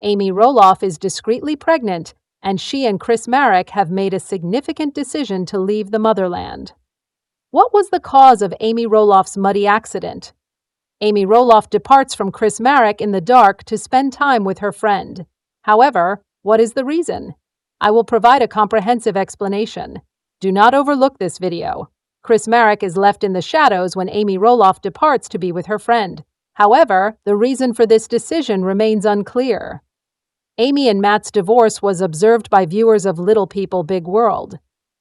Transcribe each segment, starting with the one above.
Amy Roloff is discreetly pregnant, and she and Marek have made a significant decision to leave the motherland. What was the cause of Amy Roloff's muddy accident? Amy Roloff departs from Marek in the dark to spend time with her friend. However, what is the reason? I will provide a comprehensive explanation. Do not overlook this video. Marek is left in the shadows when Amy Roloff departs to be with her friend. However, the reason for this decision remains unclear. Amy and Matt's divorce was observed by viewers of Little People, Big World.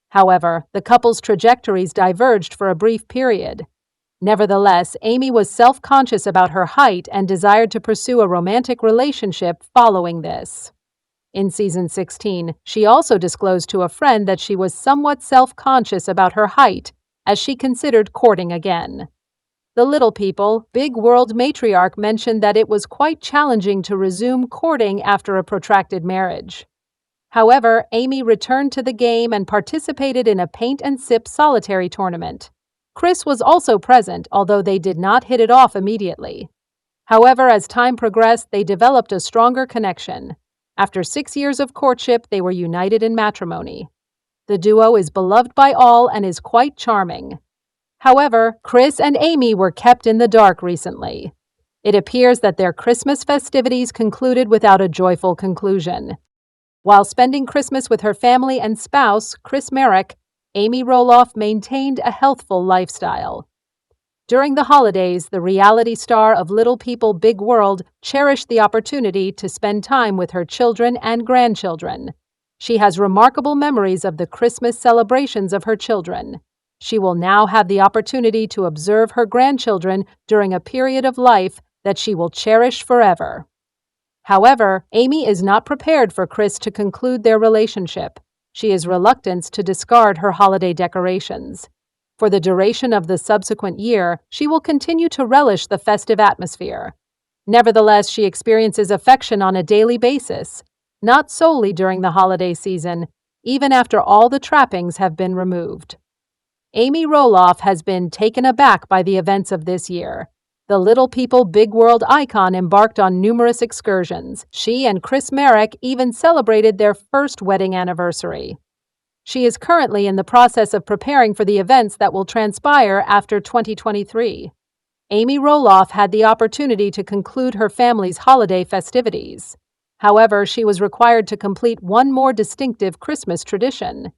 However, the couple's trajectories diverged for a brief period. Nevertheless, Amy was self-conscious about her height and desired to pursue a romantic relationship following this. In season 16, she also disclosed to a friend that she was somewhat self-conscious about her height as she considered courting again. The Little People, Big World matriarch mentioned that it was quite challenging to resume courting after a protracted marriage. However, Amy returned to the game and participated in a paint-and-sip solitary tournament. Chris was also present, although they did not hit it off immediately. However, as time progressed, they developed a stronger connection. After 6 years of courtship, they were united in matrimony. The duo is beloved by all and is quite charming. However, Chris and Amy were kept in the dark recently. It appears that their Christmas festivities concluded without a joyful conclusion. While spending Christmas with her family and spouse, Marek, Amy Roloff maintained a healthful lifestyle. During the holidays, the reality star of Little People, Big World cherished the opportunity to spend time with her children and grandchildren. She has remarkable memories of the Christmas celebrations of her children. She will now have the opportunity to observe her grandchildren during a period of life that she will cherish forever. However, Amy is not prepared for Chris to conclude their relationship. She is reluctant to discard her holiday decorations. For the duration of the subsequent year, she will continue to relish the festive atmosphere. Nevertheless, she experiences affection on a daily basis, not solely during the holiday season, even after all the trappings have been removed. Amy Roloff has been taken aback by the events of this year. The Little People, Big World icon embarked on numerous excursions. She and Marek even celebrated their first wedding anniversary. She is currently in the process of preparing for the events that will transpire after 2023. Amy Roloff had the opportunity to conclude her family's holiday festivities. However, she was required to complete one more distinctive Christmas tradition.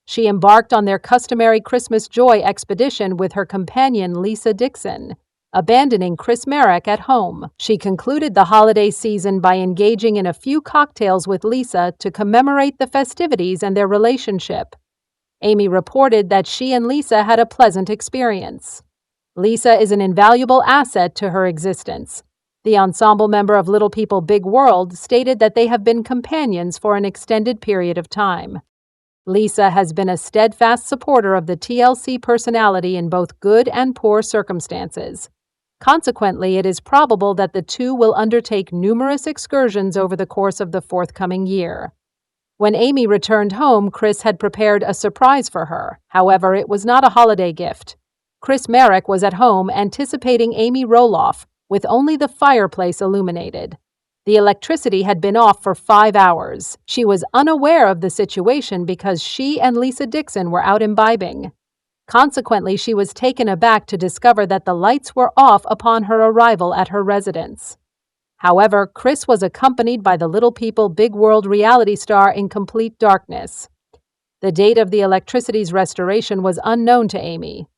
She embarked on their customary Christmas joy expedition with her companion Lisa Dixon, abandoning Marek at home. She concluded the holiday season by engaging in a few cocktails with Lisa to commemorate the festivities and their relationship. Amy reported that she and Lisa had a pleasant experience. Lisa is an invaluable asset to her existence. The ensemble member of Little People, Big World stated that they have been companions for an extended period of time. Lisa has been a steadfast supporter of the TLC personality in both good and poor circumstances. Consequently, it is probable that the two will undertake numerous excursions over the course of the forthcoming year. When Amy returned home, Chris had prepared a surprise for her. However, it was not a holiday gift. Marek was at home anticipating Amy Roloff, with only the fireplace illuminated. The electricity had been off for 5 hours. She was unaware of the situation because she and Lisa Dixon were out imbibing. Consequently, she was taken aback to discover that the lights were off upon her arrival at her residence. However, Chris was accompanied by the Little People, Big World reality star in complete darkness. The date of the electricity's restoration was unknown to Amy.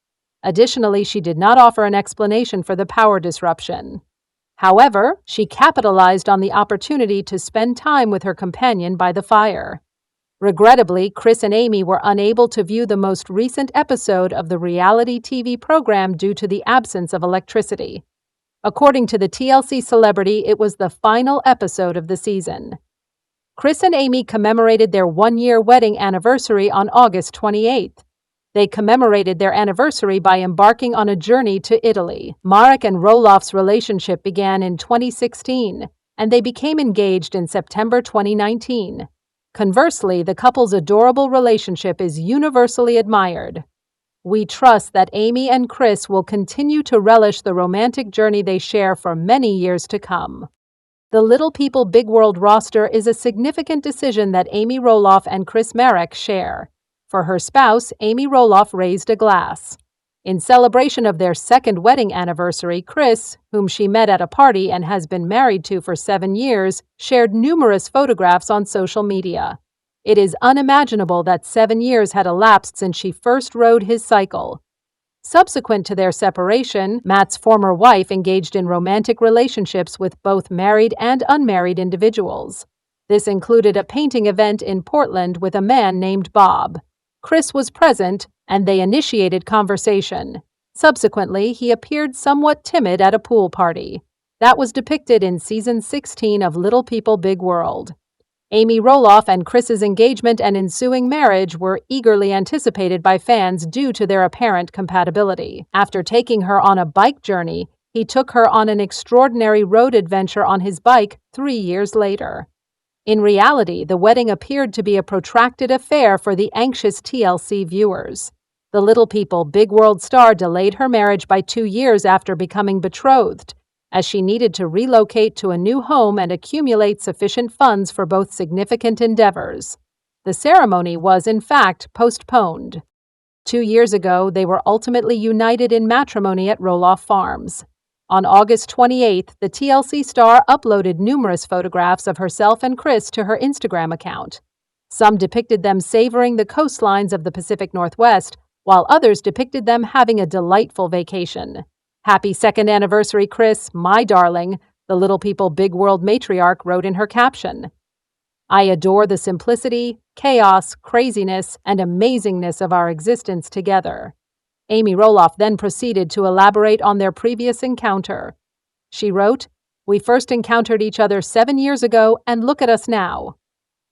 Additionally, she did not offer an explanation for the power disruption. However, she capitalized on the opportunity to spend time with her companion by the fire. Regrettably, Chris and Amy were unable to view the most recent episode of the reality TV program due to the absence of electricity. According to the TLC celebrity, it was the final episode of the season. Chris and Amy commemorated their one-year wedding anniversary on August 28th. They commemorated their anniversary by embarking on a journey to Italy. Marek and Roloff's relationship began in 2016, and they became engaged in September 2019. Conversely, the couple's adorable relationship is universally admired. We trust that Amy and Chris will continue to relish the romantic journey they share for many years to come. The Little People Big World roster is a significant decision that Amy Roloff and Chris Marek share. For her spouse, Amy Roloff raised a glass. In celebration of their second wedding anniversary, Chris, whom she met at a party and has been married to for 7 years, shared numerous photographs on social media. It is unimaginable that 7 years had elapsed since she first rode his cycle. Subsequent to their separation, Matt's former wife engaged in romantic relationships with both married and unmarried individuals. This included a painting event in Portland with a man named Bob. Chris was present, and they initiated conversation. Subsequently, he appeared somewhat timid at a pool party. That was depicted in Season 16 of Little People Big World. Amy Roloff and Chris's engagement and ensuing marriage were eagerly anticipated by fans due to their apparent compatibility. After taking her on a bike journey, he took her on an extraordinary road adventure on his bike 3 years later. In reality, the wedding appeared to be a protracted affair for the anxious TLC viewers. The Little People Big World star delayed her marriage by 2 years after becoming betrothed, as she needed to relocate to a new home and accumulate sufficient funds for both significant endeavors. The ceremony was, in fact, postponed. 2 years ago, they were ultimately united in matrimony at Roloff Farms. On August 28th, the TLC star uploaded numerous photographs of herself and Chris to her Instagram account. Some depicted them savoring the coastlines of the Pacific Northwest, while others depicted them having a delightful vacation. "Happy second anniversary, Chris, my darling," the Little People Big World matriarch wrote in her caption. "I adore the simplicity, chaos, craziness, and amazingness of our existence together." Amy Roloff then proceeded to elaborate on their previous encounter. She wrote, "We first encountered each other 7 years ago, and look at us now.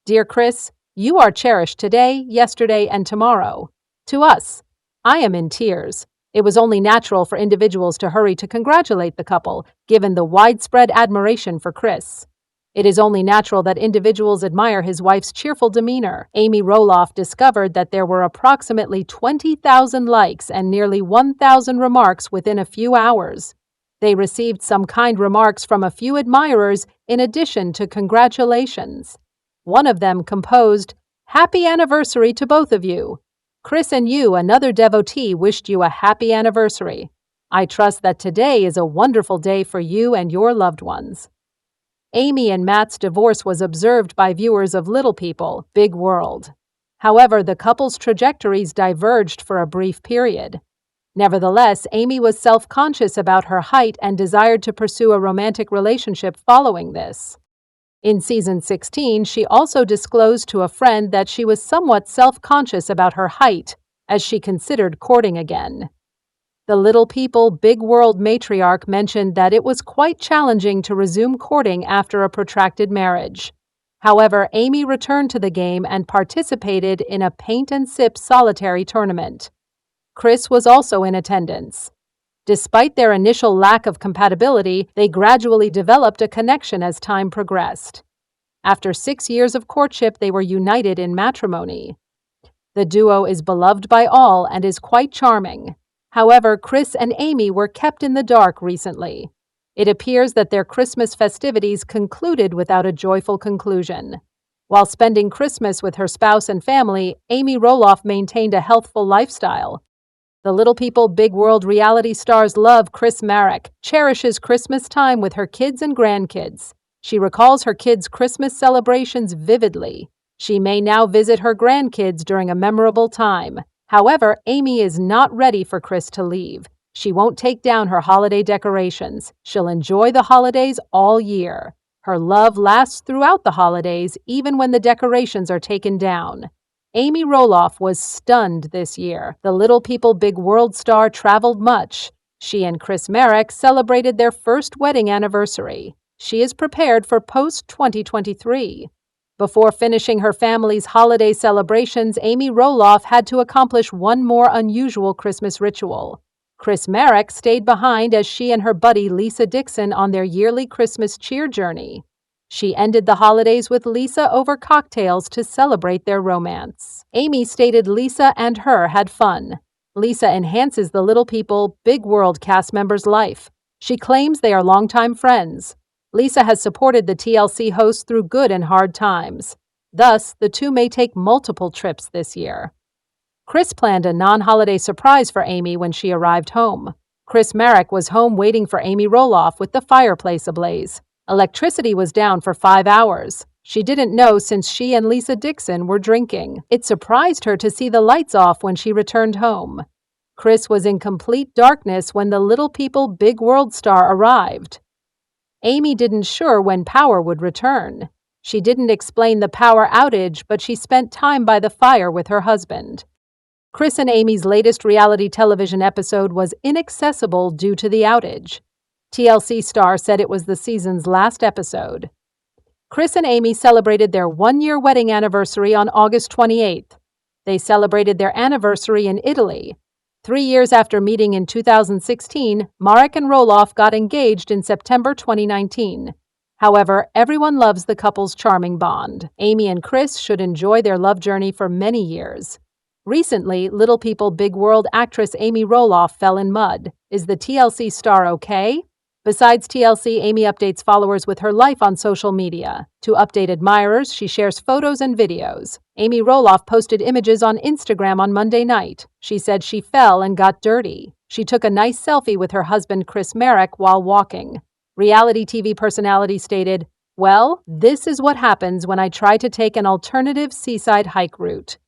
Dear Chris, you are cherished today, yesterday, and tomorrow. To us, I am in tears. It was only natural for individuals to hurry to congratulate the couple, given the widespread admiration for Chris. It is only natural that individuals admire his wife's cheerful demeanor." Amy Roloff discovered that there were approximately 20,000 likes and nearly 1,000 remarks within a few hours. They received some kind remarks from a few admirers in addition to congratulations. One of them composed, "Happy anniversary to both of you. Chris and you, another devotee, wished you a happy anniversary. I trust that today is a wonderful day for you and your loved ones." Amy and Matt's divorce was observed by viewers of Little People, Big World. However, the couple's trajectories diverged for a brief period. Nevertheless, Amy was self-conscious about her height and desired to pursue a romantic relationship following this. In Season 16, she also disclosed to a friend that she was somewhat self-conscious about her height, as she considered courting again. The Little People Big World matriarch mentioned that it was quite challenging to resume courting after a protracted marriage. However, Amy returned to the game and participated in a paint-and-sip solitary tournament. Chris was also in attendance. Despite their initial lack of compatibility, they gradually developed a connection as time progressed. After 6 years of courtship, they were united in matrimony. The duo is beloved by all and is quite charming. However, Chris and Amy were kept in the dark recently. It appears that their Christmas festivities concluded without a joyful conclusion. While spending Christmas with her spouse and family, Amy Roloff maintained a healthful lifestyle. The Little People Big World reality star's love Chris Marek cherishes Christmas time with her kids and grandkids. She recalls her kids' Christmas celebrations vividly. She may now visit her grandkids during a memorable time. However, Amy is not ready for Chris to leave. She won't take down her holiday decorations. She'll enjoy the holidays all year. Her love lasts throughout the holidays, even when the decorations are taken down. Amy Roloff was stunned this year. The Little People Big World star traveled much. She and Chris Marek celebrated their first wedding anniversary. She is prepared for post-2023. Before finishing her family's holiday celebrations, Amy Roloff had to accomplish one more unusual Christmas ritual. Chris Marek stayed behind as she and her buddy Lisa Dixon on their yearly Christmas cheer journey. She ended the holidays with Lisa over cocktails to celebrate their romance. Amy stated Lisa and her had fun. Lisa enhances the Little People Big World cast members' life. She claims they are longtime friends. Lisa has supported the TLC host through good and hard times. Thus, the two may take multiple trips this year. Chris planned a non-holiday surprise for Amy when she arrived home. Marek was home waiting for Amy Roloff with the fireplace ablaze. Electricity was down for 5 hours. She didn't know since she and Lisa Dixon were drinking. It surprised her to see the lights off when she returned home. Chris was in complete darkness when the Little People Big World star arrived. Amy didn't sure when power would return. She didn't explain the power outage, but she spent time by the fire with her husband. Chris and Amy's latest reality television episode was inaccessible due to the outage. TLC star said it was the season's last episode. Chris and Amy celebrated their one-year wedding anniversary on August 28th. They celebrated their anniversary in Italy. 3 years after meeting in 2016, Marek and Roloff got engaged in September 2019. However, everyone loves the couple's charming bond. Amy and Chris should enjoy their love journey for many years. Recently, Little People Big World actress Amy Roloff fell in mud. Is the TLC star okay? Besides TLC, Amy updates followers with her life on social media. To update admirers, she shares photos and videos. Amy Roloff posted images on Instagram on Monday night. She said she fell and got dirty. She took a nice selfie with her husband Marek while walking. Reality TV personality stated, "Well, this is what happens when I try to take an alternative seaside hike route.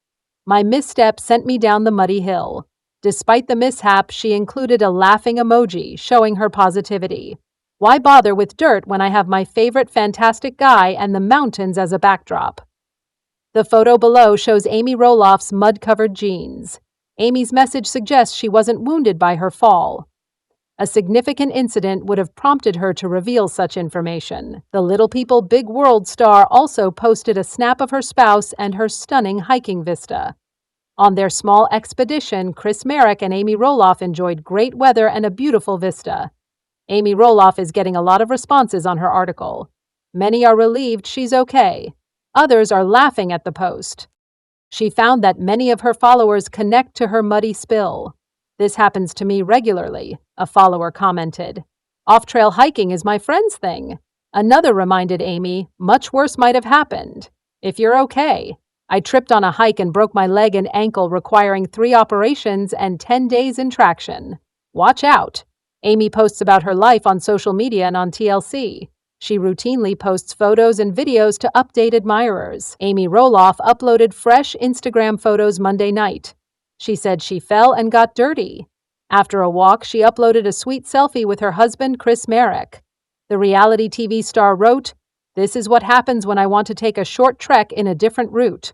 My misstep sent me down the muddy hill." Despite the mishap, she included a laughing emoji showing her positivity. Why bother with dirt when I have my favorite fantastic guy and the mountains as a backdrop? The photo below shows Amy Roloff's mud-covered jeans. Amy's message suggests she wasn't wounded by her fall. A significant incident would have prompted her to reveal such information. The Little People Big World star also posted a snap of her spouse and her stunning hiking vista. On their small expedition, Marek and Amy Roloff enjoyed great weather and a beautiful vista. Amy Roloff is getting a lot of responses on her article. Many are relieved she's okay. Others are laughing at the post. She found that many of her followers connect to her muddy spill. "This happens to me regularly," a follower commented. "Off-trail hiking is my friend's thing." Another reminded Amy, "Much worse might have happened. If you're okay. I tripped on a hike and broke my leg and ankle, requiring 3 operations and 10 days in traction. Watch out." Amy posts about her life on social media and on TLC. She routinely posts photos and videos to update admirers. Amy Roloff uploaded fresh Instagram photos Monday night. She said she fell and got dirty. After a walk, she uploaded a sweet selfie with her husband Marek. The reality TV star wrote, "This is what happens when I want to take a short trek in a different route.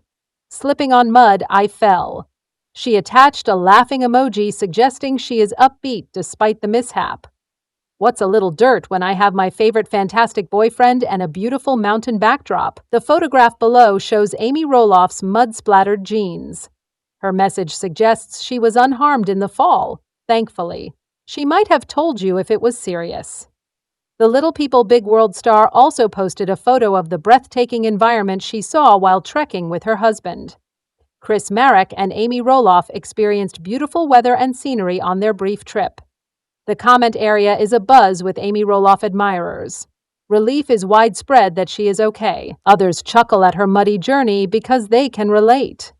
Slipping on mud, I fell." She attached a laughing emoji suggesting she is upbeat despite the mishap. "What's a little dirt when I have my favorite fantastic boyfriend and a beautiful mountain backdrop?" The photograph below shows Amy Roloff's mud-splattered jeans. Her message suggests she was unharmed in the fall, thankfully. She might have told you if it was serious. The Little People Big World star also posted a photo of the breathtaking environment she saw while trekking with her husband. Marek and Amy Roloff experienced beautiful weather and scenery on their brief trip. The comment area is abuzz with Amy Roloff admirers. Relief is widespread that she is okay. Others chuckle at her muddy journey because they can relate.